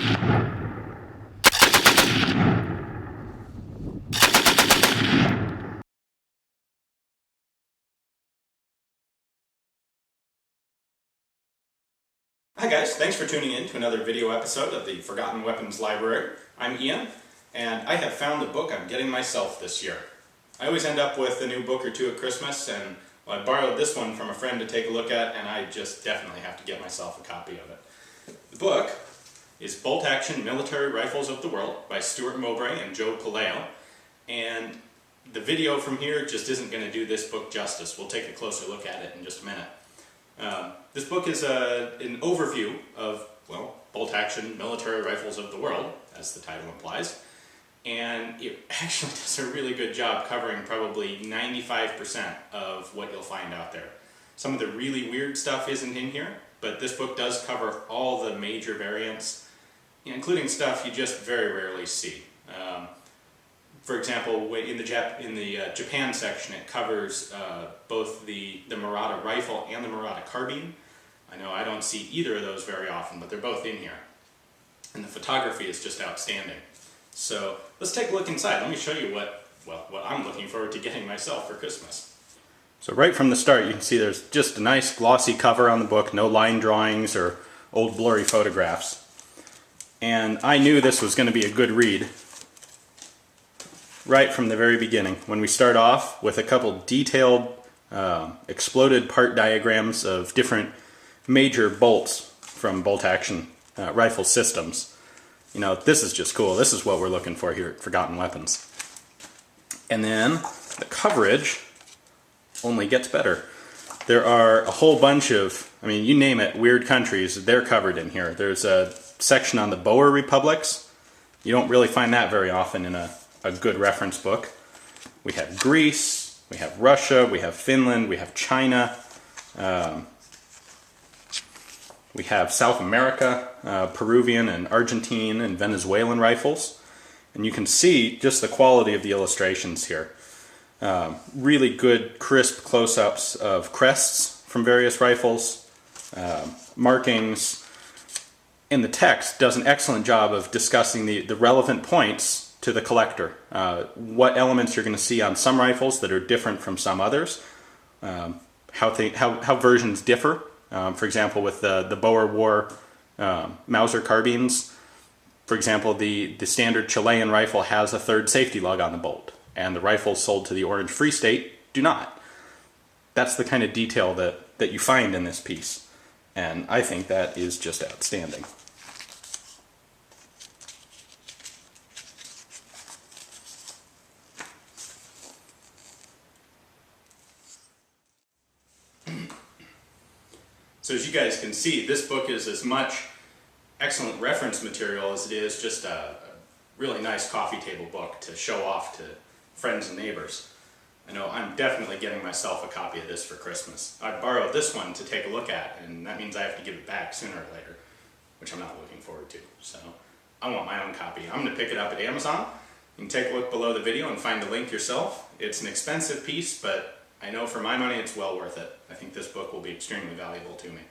Hi guys, thanks for tuning in to another video episode of the Forgotten Weapons Library. I'm Ian, and I have found the book I'm getting myself this year. I always end up with a new book or two at Christmas, and well, I borrowed this one from a friend to take a look at, and I just definitely have to get myself a copy of it. The book is Bolt Action Military Rifles of the World by Stuart Mowbray and Joe Palaio, and the video from here just isn't going to do this book justice. We'll take a closer look at it in just a minute. This book is an overview of, well, bolt-action military rifles of the world, as the title implies, and it actually does a really good job covering probably 95% of what you'll find out there. Some of the really weird stuff isn't in here, but this book does cover all the major variants, including stuff you just very rarely see. For example, in the Japan section, it covers both the Murata rifle and the Murata carbine. I know I don't see either of those very often, but they're both in here. And the photography is just outstanding. So let's take a look inside. Let me show you what I'm looking forward to getting myself for Christmas. So right from the start, you can see there's just a nice glossy cover on the book, no line drawings or old blurry photographs. And I knew this was going to be a good read right from the very beginning, when we start off with a couple detailed exploded part diagrams of different major bolts from bolt-action rifle systems. You know, this is just cool. This is what we're looking for here at Forgotten Weapons. And then the coverage only gets better. There are a whole bunch of, I mean, you name it, weird countries, they're covered in here. There's a section on the Boer republics. You don't really find that very often in a good reference book. We have Greece, we have Russia, we have Finland, we have China, we have South America, Peruvian and Argentine and Venezuelan rifles. And you can see just the quality of the illustrations here. Really good crisp close-ups of crests from various rifles, markings, and the text does an excellent job of discussing the relevant points to the collector. What elements you're going to see on some rifles that are different from some others, how versions differ. For example, with the Boer War Mauser carbines, for example, the standard Chilean rifle has a third safety lug on the bolt, and the rifles sold to the Orange Free State do not. That's the kind of detail that you find in this piece, and I think that is just outstanding. So as you guys can see, this book is as much excellent reference material as it is just a really nice coffee table book to show off to friends and neighbors. I know I'm definitely getting myself a copy of this for Christmas. I borrowed this one to take a look at, and that means I have to give it back sooner or later, which I'm not looking forward to. So I want my own copy. I'm going to pick it up at Amazon. You can take a look below the video and find the link yourself. It's an expensive piece, but I know for my money it's well worth it. I think this book will be extremely valuable to me.